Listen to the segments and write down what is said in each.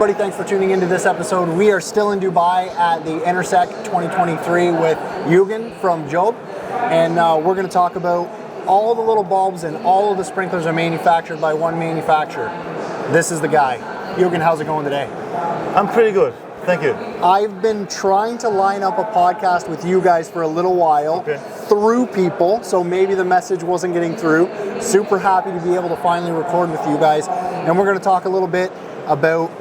everybody, thanks for tuning into this episode. We are still in Dubai at the Intersect 2023 with Jürgen from Job, and we're going to talk about all the little bulbs and all of the sprinklers are manufactured by one manufacturer. This is the guy. Jürgen, how's it going today? I'm pretty good, thank you. I've been trying to line up a podcast with you guys for a little while through people, so maybe the message wasn't getting through. Super happy to be able to finally record with you guys, and we're going to talk a little bit about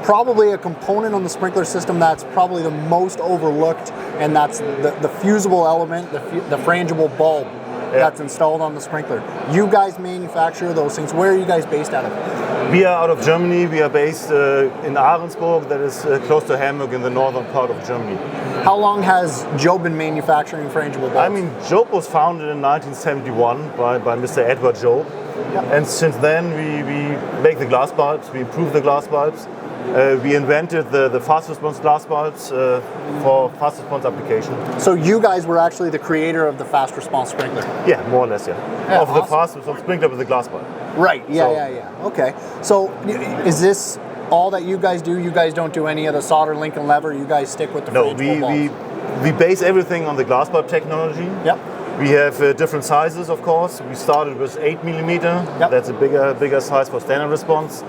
probably a component on the sprinkler system that's probably the most overlooked, and that's the fusible element, the frangible bulb that's installed on the sprinkler. You guys manufacture those things. Where are you guys based out of? We are out of Germany. We are based in Ahrensburg, that is close to Hamburg in the northern part of Germany. How long has Job been manufacturing frangible bulbs? I mean, Job was founded in 1971 by Mr. Edward Job. And since then we make the glass bulbs, we improve the glass bulbs. We invented the fast response glass bulbs for fast response application. So you guys were actually the creator of the fast response sprinkler? Yeah, more or less, of awesome. The fast response sprinkler with the glass bulb. Right, yeah. Okay. So is this all that you guys do? You guys don't do any of the solder, link, and lever? You guys stick with the frangible bulbs? We base everything on the glass bulb technology. Yep. We have different sizes, of course. We started with 8 millimeter. That's a bigger size for standard response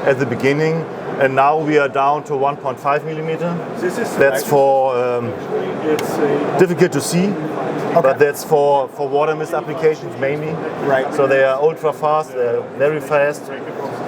at the beginning. And now we are down to 1.5 millimeter. That's for difficult to see, but that's for water mist applications mainly. Right. So they are ultra fast, they're very fast.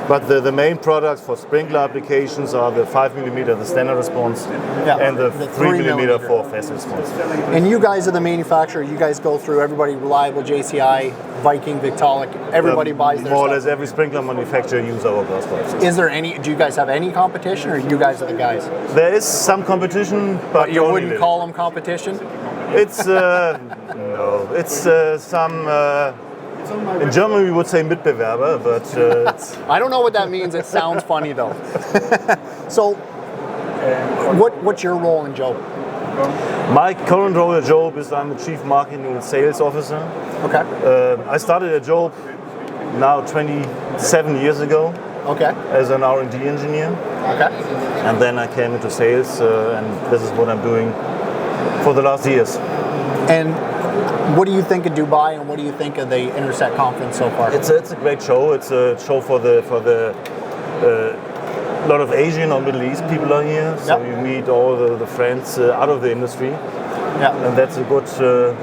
But the main products for sprinkler applications are the 5 millimeter, the standard response, and the 3 millimeter for fast response. And you guys are the manufacturer. You guys go through everybody, Reliable, JCI, Viking, Victolic. Everybody buys their more stuff. or less every sprinkler manufacturer uses our glass bulbs. Is there any? Do you guys have any competition, or you guys are the guys? There is some competition, but you wouldn't call them competition. It's no. It's some. In German we would say Mitbewerber, but it's... I don't know what that means. It sounds funny though. So, what's your role in Job? My current role at Job is I'm the Chief Marketing and Sales Officer. Okay. I started at Job now 27 years ago. Okay. As an R&D engineer. Okay. And then I came into sales, and this is what I'm doing for the last years. And what do you think of Dubai, and what do you think of the Intersect conference so far? It's a great show. It's a show for the lot of Asian or Middle East people are here. So you meet all the friends out of the industry. And that's a good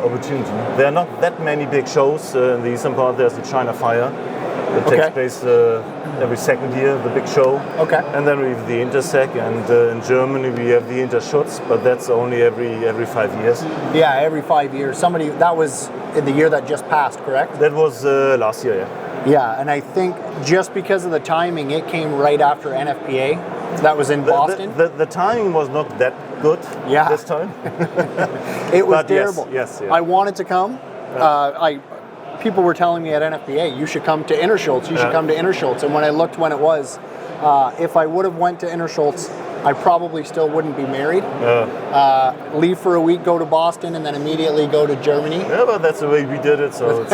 opportunity. There are not that many big shows in the eastern part. There's the China Fire that takes place every second year, the big show. And then we have the Intersect, and in Germany we have the Interschutz, but that's only every 5 years. Yeah, every 5 years. That was in the year that just passed, correct? That was last year, Yeah, and I think just because of the timing, it came right after NFPA. That was in Boston. The timing was not that good this time. It was terrible. Yes. I wanted to come. People were telling me at NFPA, you should come to Interschutz, you should come to Interschutz. And when I looked when it was, if I would have went to Interschutz, I probably still wouldn't be married. Leave for a week, go to Boston, and then immediately go to Germany. Yeah, but that's the way we did it, so it's...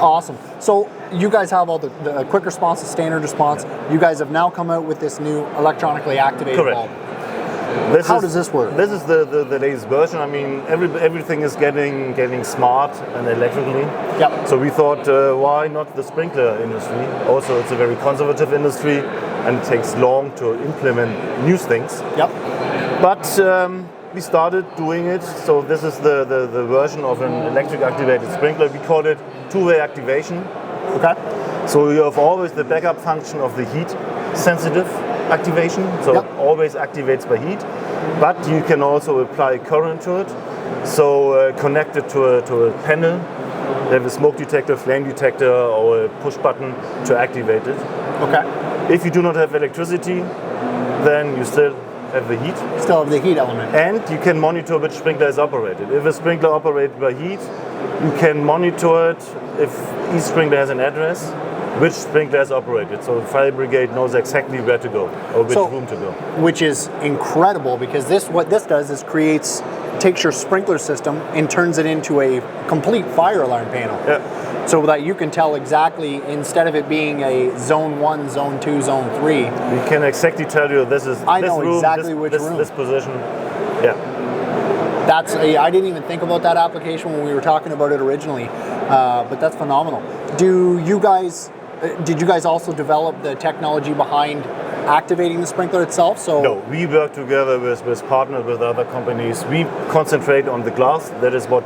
Awesome. So you guys have all the quick response, the standard response. You guys have now come out with this new electronically activated bulb. How does this work? This is the latest version. I mean, everything is getting smart and electrically. So we thought, why not the sprinkler industry? Also, it's a very conservative industry, and it takes long to implement new things. But we started doing it. So this is the version of an electric activated sprinkler. We call it two-way activation. So you have always the backup function of the heat sensitive activation, so it always activates by heat, but you can also apply current to it, so connect it to a panel. They have a smoke detector, flame detector, or a push button to activate it. If you do not have electricity, then you still have the heat. Still have the heat element. And you can monitor which sprinkler is operated. If a sprinkler operated by heat, you can monitor it if each sprinkler has an address, which sprinkler is operated. So the fire brigade knows exactly where to go or which room to go. Which is incredible, because what this does is takes your sprinkler system and turns it into a complete fire alarm panel. so that you can tell exactly, instead of it being a zone 1, zone 2, zone 3. We can exactly tell you this is I this know room, exactly which room. This position. Yeah. I didn't even think about that application when we were talking about it originally, but that's phenomenal. Did you guys also develop the technology behind activating the sprinkler itself? So no, we work together with partners with other companies. We concentrate on the glass. That is what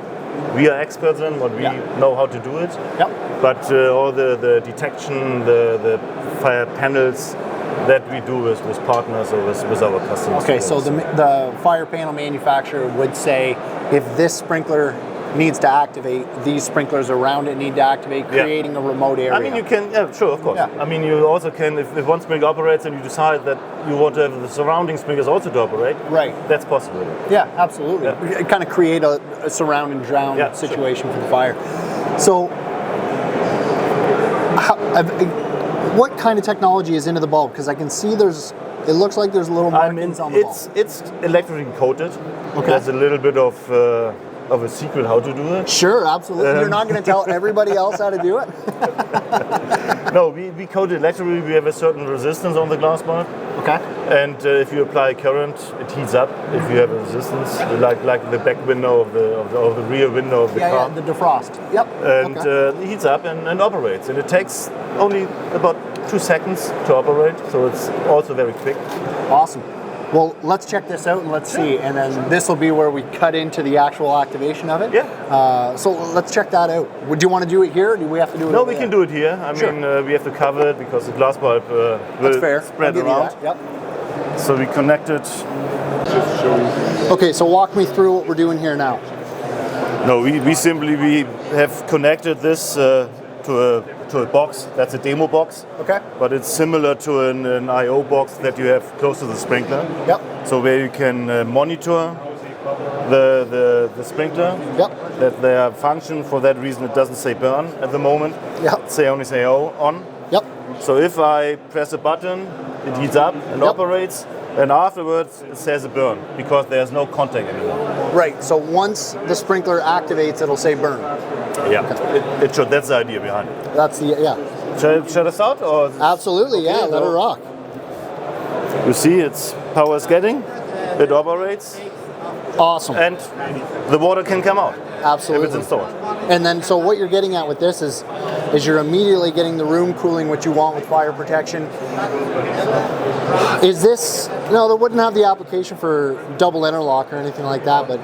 we are experts in, what we know how to do it. Yep. But all the detection, the fire panels, that we do with partners or with our customers. Okay, so the fire panel manufacturer would say, if this sprinkler needs to activate, these sprinklers around it need to activate, creating a remote area. I mean, you can, sure, of course. Yeah. I mean, you also can, if one sprinkler operates and you decide that you want to have the surrounding sprinklers also to operate, right? That's possible. Yeah, absolutely. Yeah. Kind of create a surround and drown situation for the fire. So, what kind of technology is into the bulb? Because I can see it looks like there's little markings on the bulb. It's electrically coated. Okay. There's a little bit of a secret how to do it. Sure, absolutely. You're not going to tell everybody else how to do it? No, we coat it electrically. We have a certain resistance on the glass bulb. Okay. And if you apply current, it heats up. If you have a resistance, like the back window of the rear window of the car. Yeah, the defrost. Yep. And it heats up and operates. And it takes only about 2 seconds to operate, so it's also very quick. Awesome. Well, let's check this out and let's see. And then this will be where we cut into the actual activation of it. Yeah. So let's check that out. Would you want to do it here, or do we have to do it? No, over we there? can do it here. I mean, we have to cover it because the glass bulb will spread around. Yep. So we connect it. Okay, so walk me through what we're doing here now. No, we simply have connected this to a box. That's a demo box. Okay. But it's similar to an I/O box that you have close to the sprinkler. Yep. So where you can monitor the sprinkler. Yep. That their function. For that reason, it doesn't say burn at the moment. Yep. Only say on. Yep. So if I press a button, it heats up and operates. And afterwards, it says a burn because there's no contact anymore. Right. So once the sprinkler activates, it'll say burn. Yeah. It should. That's the idea behind it. That's the Shut us out or? Absolutely. Okay, Let it rock. You see, its power is getting. It operates. Awesome. And the water can come out. Absolutely. If it's installed. And then, so what you're getting at with this is you're immediately getting the room cooling, what you want with fire protection. Is this, no, that wouldn't have the application for double interlock or anything like that, but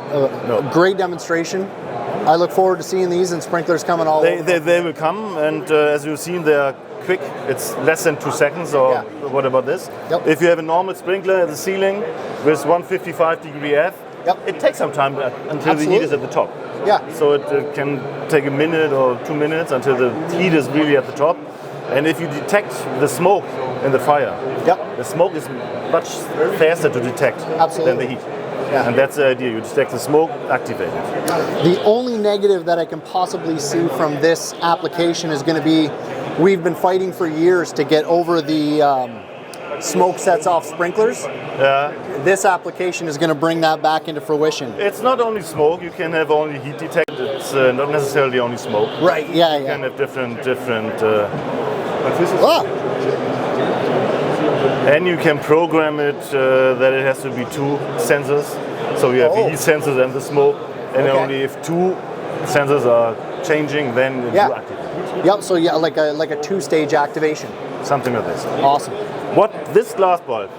No. Great demonstration. I look forward to seeing these and sprinklers coming all over. They will come, and as you've seen, they are quick. It's less than 2 seconds, or what about this? Yep. If you have a normal sprinkler at the ceiling with 155° F, it takes some time until the heat is at the top. Yeah. So it can take a minute or 2 minutes until the heat is really at the top. And if you detect the smoke in the fire, the smoke is much faster to detect than the heat. Yeah. And that's the idea. You detect the smoke, activate it. The only negative that I can possibly see from this application is going to be, we've been fighting for years to get over the smoke sets off sprinklers. This application is going to bring that back into fruition. It's not only smoke. You can have only heat detected. It's not necessarily only smoke. Right. Yeah. You can have different. And you can program it that it has to be 2 sensors. So you have the heat sensors and the smoke, and only if 2 sensors are changing, then it will activate. Yep. So like a 2-stage activation. Something like this. Awesome. What this glass bulb?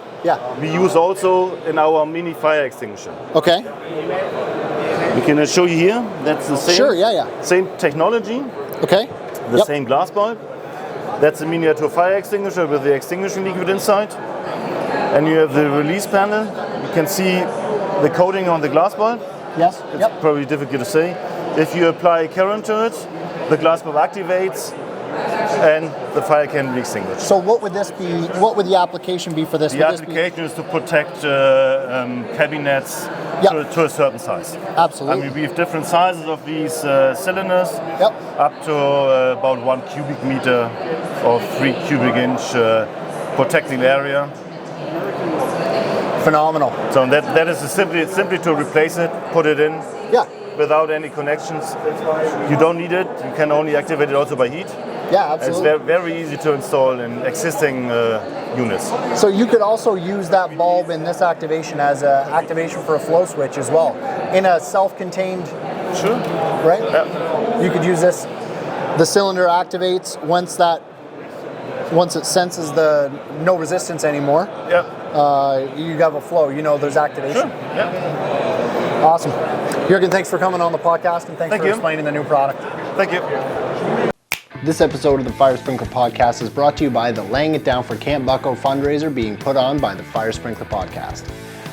We use also in our mini fire extinguisher. Okay. We can show you here. That's the same. Sure. Same technology. Okay. The same glass bulb. That's a miniature fire extinguisher with the extinguishing liquid inside. And you have the release panel. You can see the coating on the glass bulb. Yes. It's probably difficult to say. If you apply current to it, the glass bulb activates and the fire can be extinguished. So what would this be? What would the application be for this? The application is to protect cabinets to a certain size. Absolutely. I mean, we have different sizes of these cylinders, up to about 1 cubic meter or 3 cubic inch protecting area. Phenomenal. So that is simply to replace it, put it in. without any connections. You don't need it. You can only activate it also by heat. Yeah, absolutely. It's very easy to install in existing units. So you could also use that bulb in this activation as an activation for a flow switch as well, in a self-contained. Sure. Right? Yeah. You could use this. The cylinder activates once it senses the no resistance anymore. Yeah. You have a flow. You know there's activation. Sure. Yeah. Awesome. Jürgen, thanks for coming on the podcast and thanks for explaining the new product. Thank you. This episode of the Fire Sprinkler Podcast is brought to you by the Laying It Down for Camp Bucko fundraiser being put on by the Fire Sprinkler Podcast.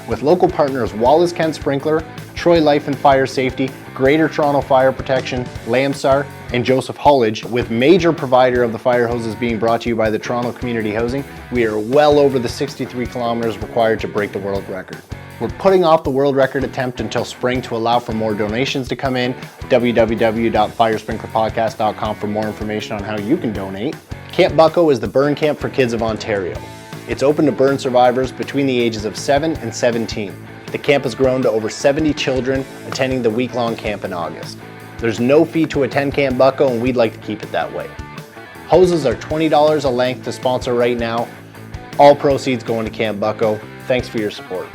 With local partners Wallace Kent Sprinkler, Troy Life and Fire Safety, Greater Toronto Fire Protection, Lamsar, and Joseph Hullage, with major provider of the fire hoses being brought to you by the Toronto Community Housing, we are well over the 63 kilometers required to break the world record. We're putting off the world record attempt until spring to allow for more donations to come in. www.firesprinklerpodcast.com for more information on how you can donate. Camp Bucko is the burn camp for kids of Ontario. It's open to burn survivors between the ages of 7 and 17. The camp has grown to over 70 children attending the week-long camp in August. There's no fee to attend Camp Bucko, and we'd like to keep it that way. Hoses are $20 a length to sponsor right now. All proceeds going to Camp Bucko. Thanks for your support.